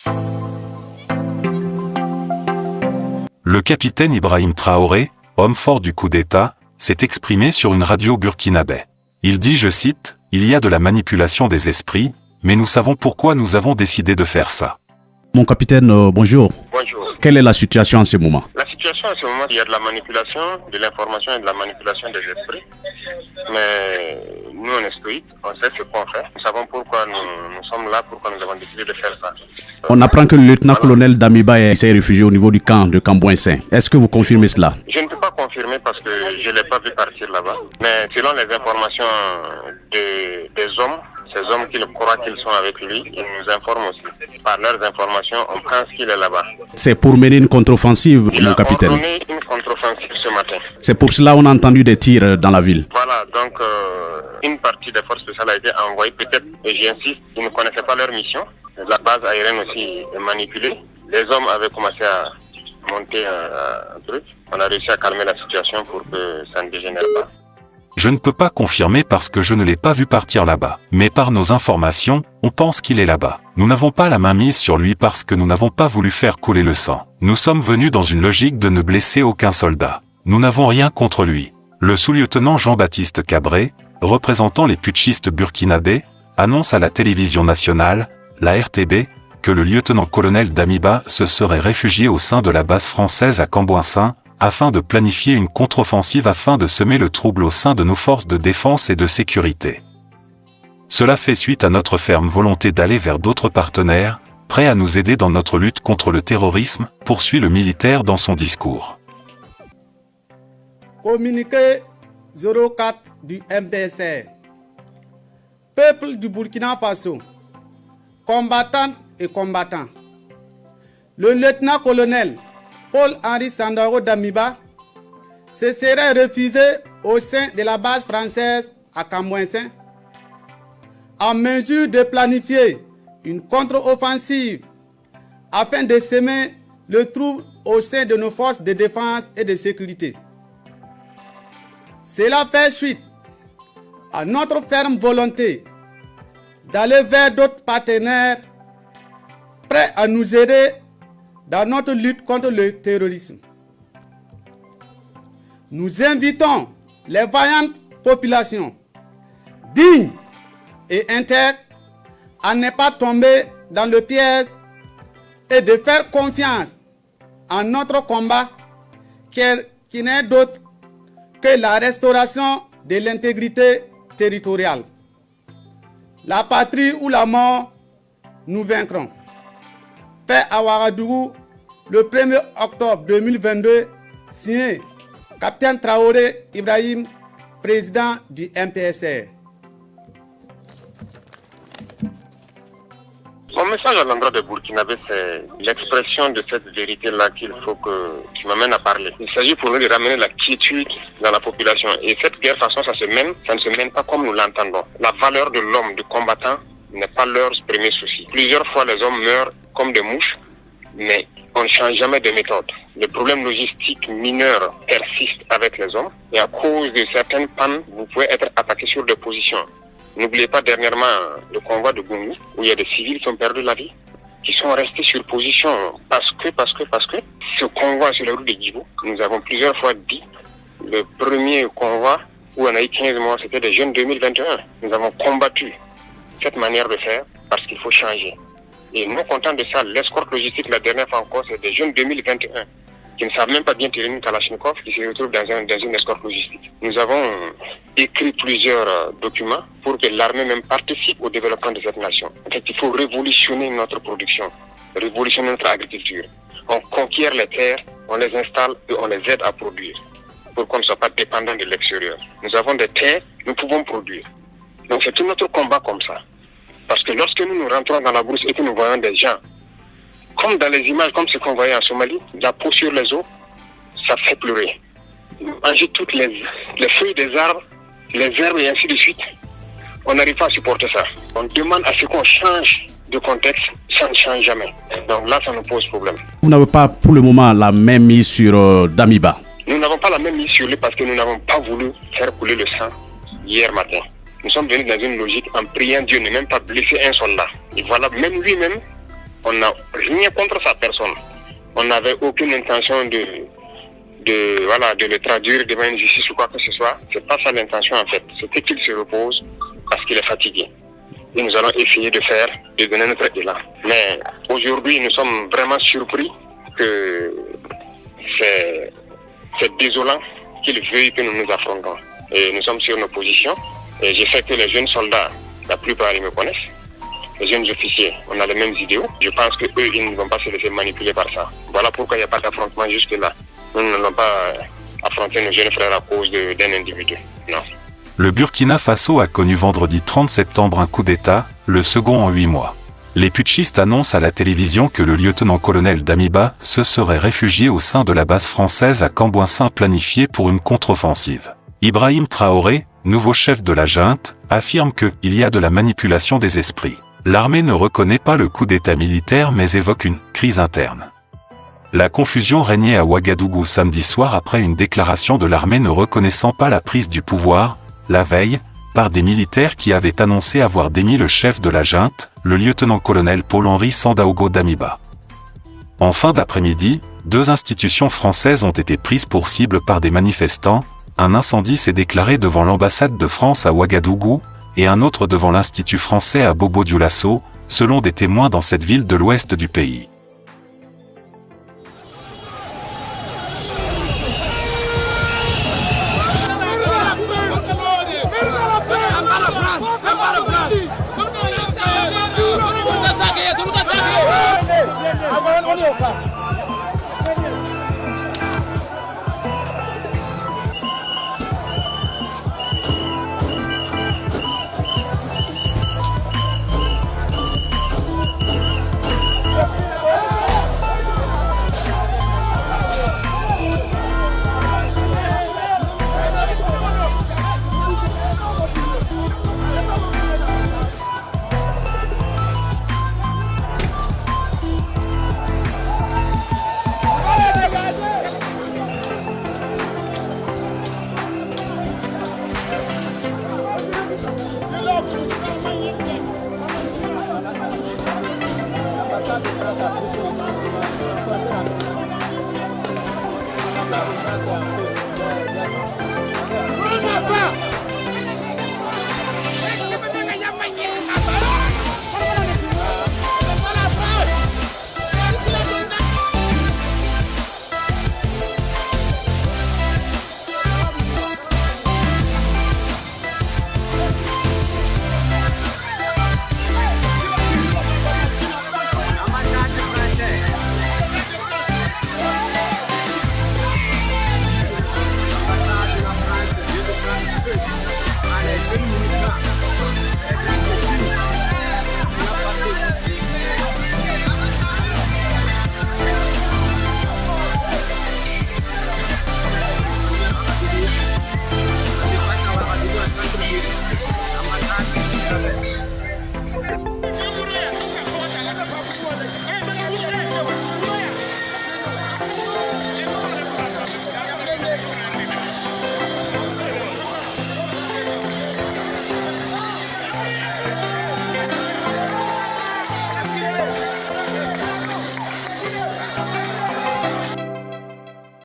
Le capitaine Ibrahim Traoré, homme fort du coup d'État, s'est exprimé sur une radio burkinabé. Il dit, je cite, « Il y a de la manipulation des esprits, mais nous savons pourquoi nous avons décidé de faire ça. » Mon capitaine, bonjour. Bonjour. Quelle est la situation en ce moment? La situation en ce moment, il y a de la manipulation de l'information et de la manipulation des esprits. Mais nous, on est stoïques, on sait ce qu'on fait. Nous savons pourquoi nous sommes là, pourquoi nous avons décidé de faire ça. On apprend que le lieutenant-colonel Damiba s'est réfugié au niveau du camp de Cambouin-Saint. Est-ce que vous confirmez cela? Je ne peux pas confirmer parce que je ne l'ai pas vu partir là-bas. Mais selon les informations des hommes, ces hommes qui croient qu'ils sont avec lui, ils nous informent aussi. Par leurs informations, on pense qu'il est là-bas. C'est pour mener une contre-offensive, mon capitaine. Il a ordonné une contre-offensive ce matin. C'est pour cela qu'on a entendu des tirs dans la ville. Voilà, donc une partie des forces spéciales a été envoyée, peut-être, et j'insiste, ils ne connaissaient pas leur mission. La base aérienne aussi est manipulée. Les hommes avaient commencé à monter un truc. On a réussi à calmer la situation pour que ça ne dégénère pas. Je ne peux pas confirmer parce que je ne l'ai pas vu partir là-bas. Mais par nos informations, on pense qu'il est là-bas. Nous n'avons pas la main mise sur lui parce que nous n'avons pas voulu faire couler le sang. Nous sommes venus dans une logique de ne blesser aucun soldat. Nous n'avons rien contre lui. Le sous-lieutenant Jean-Baptiste Cabré, représentant les putschistes burkinabés, annonce à la télévision nationale, la RTB, que le lieutenant-colonel Damiba se serait réfugié au sein de la base française à Cambouin-Saint, afin de planifier une contre-offensive afin de semer le trouble au sein de nos forces de défense et de sécurité. Cela fait suite à notre ferme volonté d'aller vers d'autres partenaires, prêts à nous aider dans notre lutte contre le terrorisme, poursuit le militaire dans son discours. Communiqué 04 du MPSR. Peuple du Burkina Faso, combattantes et combattants. Le lieutenant-colonel Paul-Henri Sandaogo Damiba se serait refusé au sein de la base française à Cambouin-Saint en mesure de planifier une contre-offensive afin de semer le trouble au sein de nos forces de défense et de sécurité. Cela fait suite à notre ferme volonté d'aller vers d'autres partenaires prêts à nous aider dans notre lutte contre le terrorisme. Nous invitons les vaillantes populations dignes et intègres à ne pas tomber dans le piège et de faire confiance en notre combat qui n'est d'autre que la restauration de l'intégrité territoriale. La patrie ou la mort, nous vaincrons. Fait à Ouagadougou le 1er octobre 2022, signé Capitaine Traoré Ibrahim, président du MPSR. Mon message à l'endroit des Burkinabés, c'est l'expression de cette vérité-là qui m'amène à parler. Il s'agit pour nous de ramener la quiétude dans la population. Et cette guerre, de toute façon, ça ne se mène pas comme nous l'entendons. La valeur de l'homme, du combattant, n'est pas leur premier souci. Plusieurs fois, les hommes meurent comme des mouches, mais on ne change jamais de méthode. Les problèmes logistiques mineurs persistent avec les hommes, et à cause de certaines pannes, vous pouvez être attaqué sur des positions. N'oubliez pas dernièrement le convoi de Goumou, où il y a des civils qui ont perdu la vie, qui sont restés sur position parce que ce convoi sur la route de Djibou, nous avons plusieurs fois dit, le premier convoi où on a eu 15 morts, c'était des jeunes 2021. Nous avons combattu cette manière de faire parce qu'il faut changer. Et non content de ça, l'escorte logistique, la dernière fois encore, c'est des jeunes 2021 qui ne savent même pas bien tirer une Kalachnikov, qui se retrouvent dans une escorte logistique. Nous avons écrit plusieurs documents pour que l'armée même participe au développement de cette nation. En fait, il faut révolutionner notre production, révolutionner notre agriculture. On conquiert les terres, on les installe et on les aide à produire pour qu'on ne soit pas dépendant de l'extérieur. Nous avons des terres, nous pouvons produire. Donc c'est tout notre combat comme ça. Parce que lorsque nous rentrons dans la brousse et que nous voyons des gens, comme dans les images, comme ce qu'on voyait en Somalie, la peau sur les os, ça fait pleurer. Manger toutes les feuilles des arbres, les herbes et ainsi de suite, on n'arrive pas à supporter ça. On demande à ce qu'on change de contexte, ça ne change jamais. Donc là, ça nous pose problème. Vous n'avez pas pour le moment la même mise sur Damiba? Nous n'avons pas la même mise sur lui parce que nous n'avons pas voulu faire couler le sang hier matin. Nous sommes venus dans une logique en priant Dieu ne même pas blesser un soldat. Et voilà, même lui-même, On n'a rien contre sa personne. On n'avait aucune intention de le traduire devant une justice ou quoi que ce soit. C'est pas ça l'intention en fait. C'était qu'il se repose parce qu'il est fatigué. Et nous allons essayer de donner notre élan. Mais aujourd'hui, nous sommes vraiment surpris que c'est désolant qu'il veuille que nous nous affrontons. Et nous sommes sur nos positions. Et je sais que les jeunes soldats, la plupart, ils me connaissent. Les jeunes officiers, on a les mêmes idéaux. Je pense qu'eux, ils ne vont pas se laisser manipuler par ça. Voilà pourquoi il n'y a pas d'affrontement jusque-là. Nous n'allons pas affronter nos jeunes frères à cause d'un individu. Non. Le Burkina Faso a connu vendredi 30 septembre un coup d'État, le second en 8 mois. Les putschistes annoncent à la télévision que le lieutenant-colonel Damiba se serait réfugié au sein de la base française à Cambouin-Saint planifiée pour une contre-offensive. Ibrahim Traoré, nouveau chef de la junte, affirme qu'il y a de la manipulation des esprits. L'armée ne reconnaît pas le coup d'État militaire mais évoque une crise interne. La confusion régnait à Ouagadougou samedi soir après une déclaration de l'armée ne reconnaissant pas la prise du pouvoir, la veille, par des militaires qui avaient annoncé avoir démis le chef de la junte, le lieutenant-colonel Paul-Henri Sandaogo Damiba. En fin d'après-midi, 2 institutions françaises ont été prises pour cible par des manifestants, un incendie s'est déclaré devant l'ambassade de France à Ouagadougou, et un autre devant l'Institut français à Bobo-Dioulasso, selon des témoins dans cette ville de l'ouest du pays. Gracias.